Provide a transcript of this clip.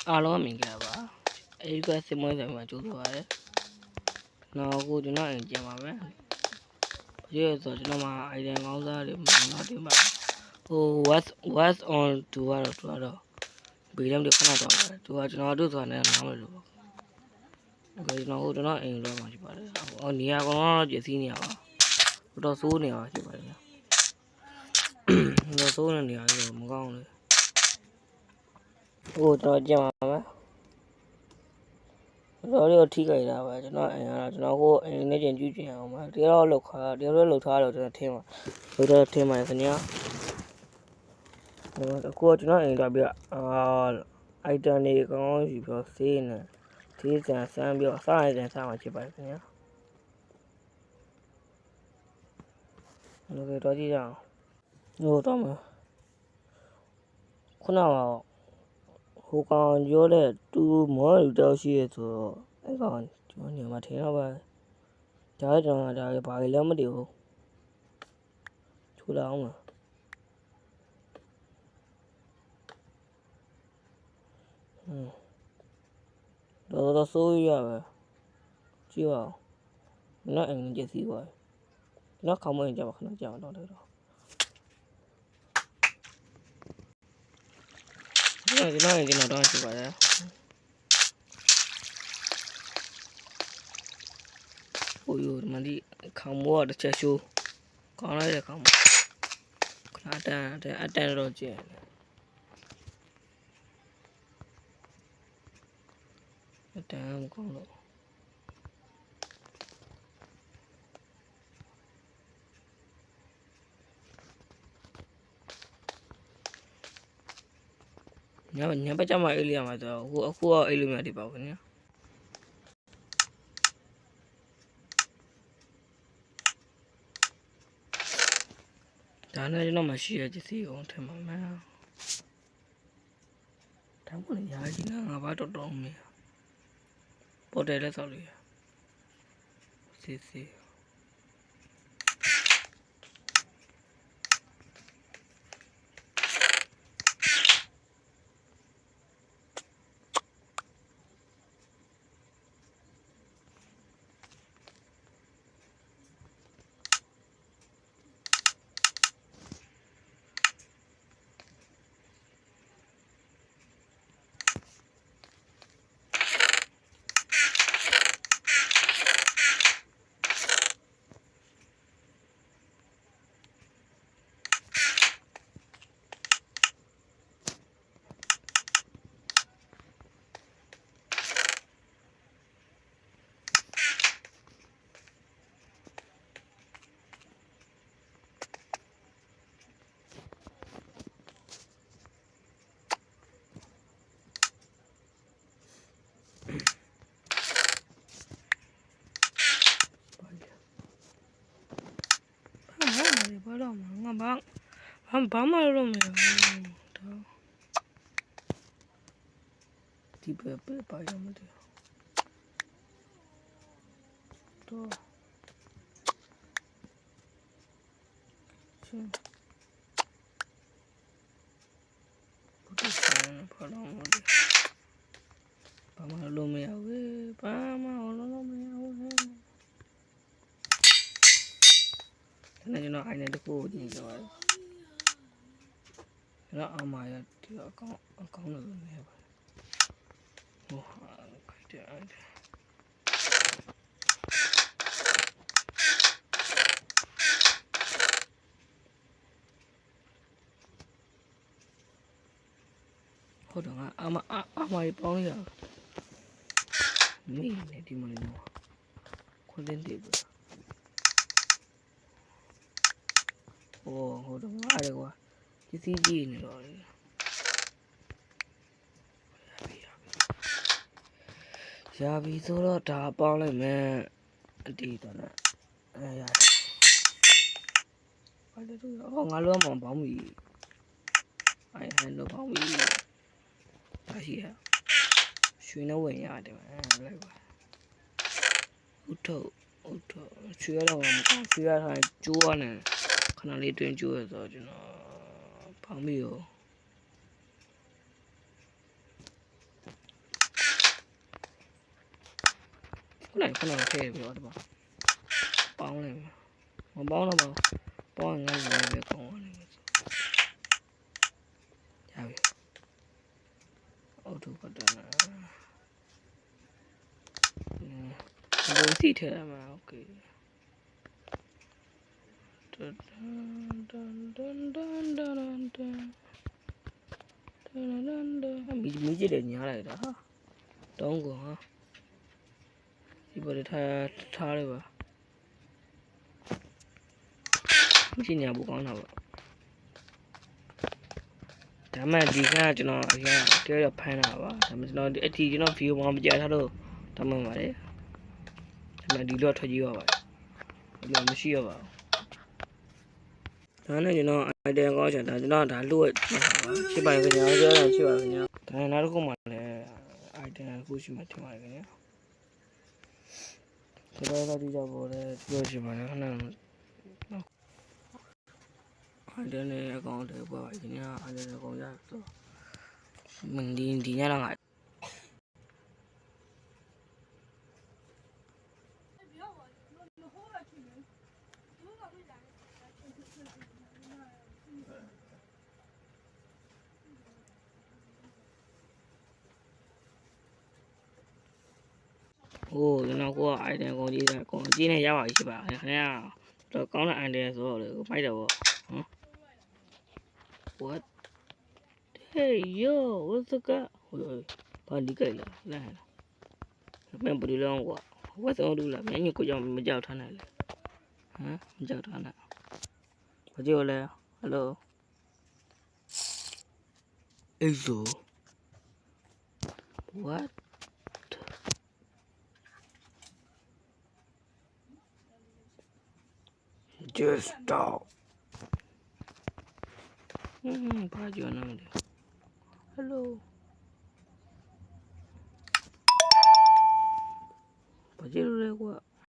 အားလုံးမြင်ကြပါအဲ့ဒီကစမွေးတယ်မှာကျိုးသွားတယ်နောက်ကိုကျွန်တော်အင်ကျင်ပါမယ်ဒီဆိုကျွန်တော်မှာ item ကောင်းစားတွေမနာတင်ပါဟို what's on တူတော့ဘေးလမ်းတွေခဏတော့သူကကျွန်တော်တို့ဆိုတာနဲ့နားမလို့ပေါ့ကျွန်တော်အိမ်တော့မှရှိပါတယ်အော်နေရာကတော့ပစ္စည်းနေရပါတော်ဆိုးနေရပါရှိပါတယ်တော်ဆိုးနေရတော့မကောင်းလေဟိုတော့ကြင်ပါမယ်တော်တော်ထိခိုက်တာပဲကျွန်တော်အိမ်ကတော့ကျွန်တော်ကိုအိမ်နဲ့ကျင်ကျူးကျင်အောင်ပါတရားတော့လောက်ခါတရားတော့လောက်ထားတော့ကျွန်တော်ထင်းပါတော့ထင်းပါခင်ဗျာကိုကျွန်တော်အိမ်တော့ပြitem တွေကောင်းယူပြီးဆေးနေဆေးစံစမ်းပြီးအစားအစာစားမှဖြစ်ပါတယ်ခင်ဗျာတော့ကြည့်ရအောင်ဟိုတော့မှာခုနကဟိုကောင်ပြောတဲ့တူမော်လူတောက်ရှိရဆိုတော့အဲ့ကောင်ကျွန်တော်ညမှာထင်တော့ပါဒါကျွန်တော်ဒါဘာလဲမသိဘူးထူလာအောင်လားတော့ဆိုးရပဲကြည့်ပါဦးနော်အင်္ဂလိပ်ကြည့်စီပါနော်ခေါင်းမင်းကြပါခဏကြာတော့တော့ဒီနေ့ကျွန်တော်တော့ကြည့်ပါရဲ့ဟိုယူမဒီခေါင်းမောတစ်ချက်ရှိုးကောင်းလိုက်တဲ့ခေါင်းခဏတန်းအတန်းတော့ကျဲအတန်းမကောင်းလို့ညဘက်ကျမှအေးလေးရမှာတော့ဟိုအခုကအေးလို့မရသေးပါဘူးခင်ဗျာဒါနဲ့ကျွန်တော်မရှိရကြစီအောင်ထင်ပါမယ်ဒါမှမဟုတ်ရာကြီးငါဘာတော်မင်းပေါ်တယ်လဲဆောက်လို့စီဘာလို့ငါဘာမှလုပ်မရဘူးဒီပဲပါရမတယ်တော့ချင်းဘုဒ္ဓဆန်ဘာလို့မလဲဘာမှလုပ်မရဘူးဘာမှလုပ်မရဘူးကျွန်တော်အိုင်နဲ့တကူကြည့်ကြပါကျွန်တော်အမရဒီအကောင့်လို့နေပါဟိုဟာခိုက်တယ်ဟုတ်တော့အမရပေါင်းရမင်းနဲ့ဒီမလေးတော့ခွန်းတင်တယ်ဗျဟုတ်တော့ငါရကွာပစ္စည်းကြီးနေတော့ရပြီဆိုတော့ဒါပေါင်းလိုက်မယ်အတီးတော့နော်ရတယ်ဘာလို့တော့ငါလုံးမပေါင်းပြီဟန်တော့ပေါင်းပြီဒါရှိရရွှေနဲ့ဝင်ရတယ်လိုက်ပါဥထုတ်ရွှေရတော့မကောင်းရွှေရထားကျိုးရတယ်ခဏလေးတွင်ကျိုးရဆိုကျွန်တော်ပေါင်းပြီရော ခုနထည့်ပြီးတော့ဒီမှာပေါင်းလိုက်မယ်မပေါင်းတော့ပါပေါင်းငါ့ရေပဲကောင်းနေမယ်ရပြီအော်တိုပတ်တာဘယ်စီထည့်ရမှာโอเคဒန်ဒန်ဒန်ဒန်ဒန်ဒန်ဒန်မီးကြည့်တယ်ညားလိုက်တာဟာတောင်းကောဟာဒီပေါ်ထားလိုက်ပါမကြည့်ညာဘူးကောင်းတာပေါ့ဒါမှဒီကကျွန်တော်အရင်တည်းရဖမ်းတာပါဒါမှကျွန်တော်အတီကျွန်တော် view မှာမကြထားလို့တမန်ပါတယ်ဒါမှဒီတော့ထွက်ကြည့်ရပါတယ်ဘယ်လိုမရှိရပါဘူးဒါနဲ့ကျွန်တော် item ကောင်းချင်ဒါကျွန်တော်ဒါလို့ဖြစ်ပါခင်ဗျာပြောတာဖြစ်ပါခင်ဗျာဒါနောက်တစ်ခုမှလည်း item ခုရှိမှထင်ပါတယ်ခင်ဗျာဒါတော့ဒီကြောက်ပေါ်လဲပြောချင်ပါတယ်ခဏitem နဲ့အကောင့်တွေပေါ်ပါခင်ဗျာ item အကောင့်ရတော့မင်းဒီညလာငါโอ้ကျွန်တော်ကိုက item ကုန်ကြီးတယ်ကုန်ကြီးနဲ့ရပါရှိပါခင်ဗျာတော့ကောင်းတဲ့ item ဆိုတော့လေမိုက်တယ်ပေါ့ဟမ် what hey yo what's the guy ဘာလီကြိုက်လာမင်းဘယ်လိုလဲကွာဝတ်ဆောင်လို့လားမင်းညကိုကြောင်မကြောက်ထားနိုင်လေဟမ်မကြောက်ထားနိုင်ဘာကြောက်လဲဟယ်လိုအေးဆို what just stop ဘာကြောင်နေလဲ hello ဘာကြောက်လဲကွာ